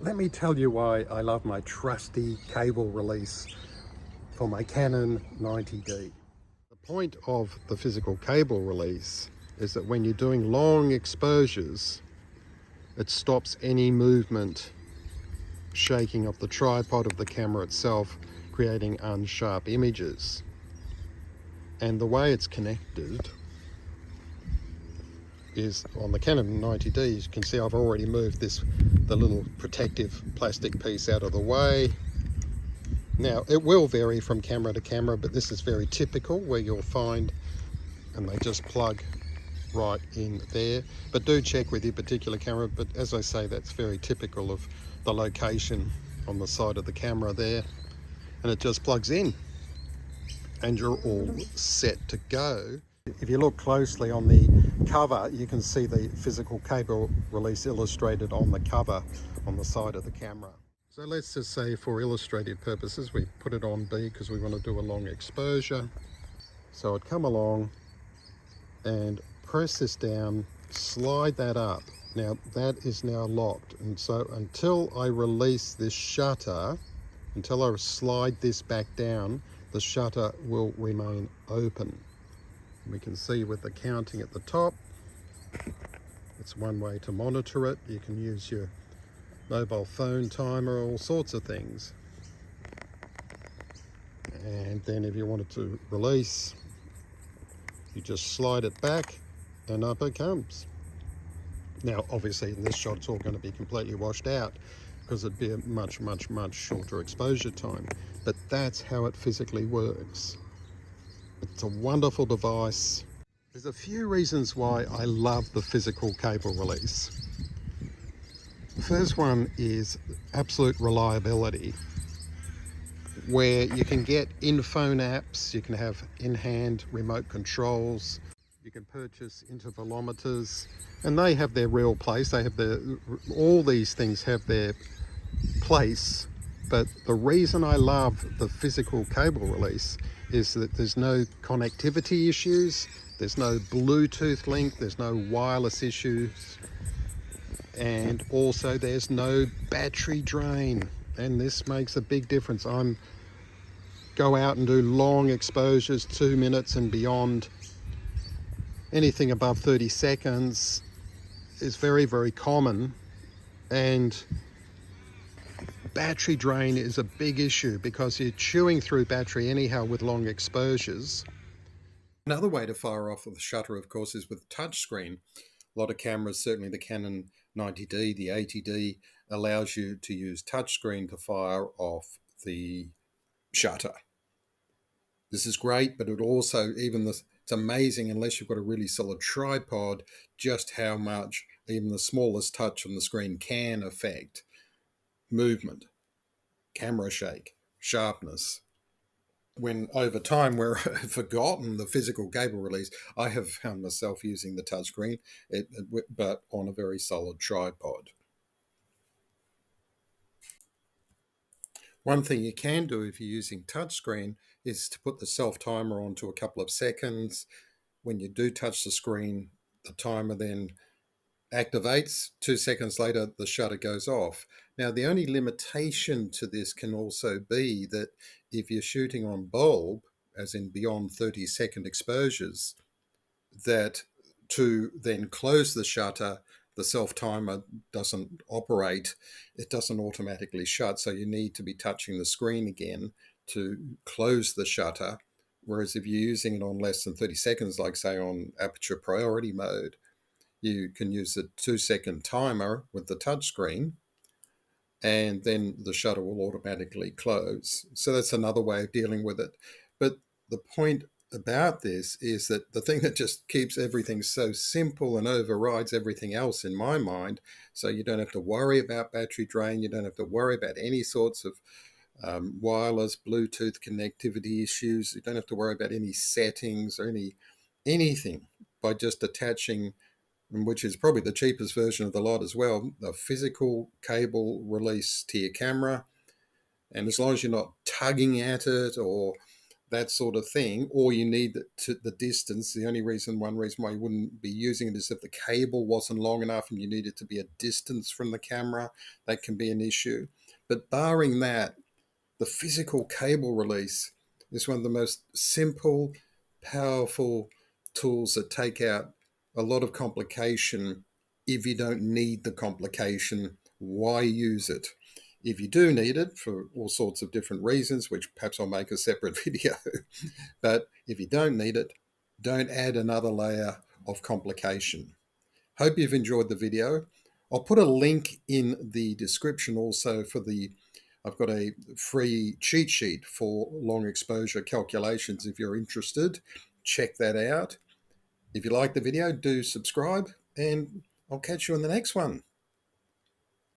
Let me tell you why I love my trusty cable release for my Canon 90D. The point of the physical cable release is that when you're doing long exposures, it stops any movement, shaking of the tripod of the camera itself, creating unsharp images. And the way it's connected is on the Canon 90D. You can see I've already moved the little protective plastic piece out of the way. Now it will vary from camera to camera, but this is very typical where you'll find, and they just plug right in there. But do check with your particular camera. But as I say, that's very typical of the location on the side of the camera there, and it just plugs in and you're all set to go. If you look closely on the cover, you can see the physical cable release illustrated on the cover on the side of the camera. So let's just say for illustrative purposes, we put it on B because we want to do a long exposure. So I'd come along and press this down, slide that up. Now that is now locked. And so until I release this shutter, until I slide this back down, the shutter will remain open. We can see with the counting at the top, it's one way to monitor it. You can use your mobile phone timer, all sorts of things. And then if you wanted to release, you just slide it back and up it comes. Now obviously in this shot it's all going to be completely washed out because it'd be a much shorter exposure time, but that's how it physically works. It's a wonderful device. There's a few reasons why I love the physical cable release. The first one is absolute reliability, where you can get in-phone apps, you can have in-hand remote controls, you can purchase intervalometers, and they have their real place. They have all these things have their place, but the reason I love the physical cable release is that there's no connectivity issues, there's no Bluetooth link, there's no wireless issues, and also there's no battery drain. And this makes a big difference. Go out and do long exposures, 2 minutes and beyond. Anything above 30 seconds is very common, and battery drain is a big issue because you're chewing through battery anyhow with long exposures. Another way to fire off with the shutter, of course, is with touchscreen. A lot of cameras, certainly the Canon 90D, the 80D, allows you to use touchscreen to fire off the shutter. This is great, but it also, it's amazing, unless you've got a really solid tripod, just how much even the smallest touch on the screen can affect movement, camera shake, sharpness. When over time where I've forgotten the physical cable release, I have found myself using the touchscreen, but on a very solid tripod. One thing you can do if you're using touchscreen is to put the self timer on to a couple of seconds. When you do touch the screen, the timer then activates. 2 seconds later, the shutter goes off. Now, the only limitation to this can also be that if you're shooting on bulb, as in beyond 30-second exposures, that to then close the shutter, the self-timer doesn't operate. It doesn't automatically shut, so you need to be touching the screen again to close the shutter. Whereas if you're using it on less than 30 seconds, like say on aperture priority mode, you can use a 2-second timer with the touchscreen, and then the shutter will automatically close. So that's another way of dealing with it. But the point about this is that the thing that just keeps everything so simple and overrides everything else in my mind, so you don't have to worry about battery drain, you don't have to worry about any sorts of wireless Bluetooth connectivity issues, you don't have to worry about any settings or anything, by just attaching, which is probably the cheapest version of the lot as well, a physical cable release to your camera. And as long as you're not tugging at it or that sort of thing, or you need the distance. The only reason, one reason why you wouldn't be using it is if the cable wasn't long enough and you need it to be a distance from the camera. That can be an issue. But barring that, the physical cable release is one of the most simple, powerful tools that take out a lot of complication. If you don't need the complication, why use it? If you do need it for all sorts of different reasons, which perhaps I'll make a separate video, but if you don't need it, don't add another layer of complication. Hope you've enjoyed the video. I'll put a link in the description also for I've got a free cheat sheet for long exposure calculations if you're interested. Check that out. If you like the video, do subscribe, and I'll catch you in the next one.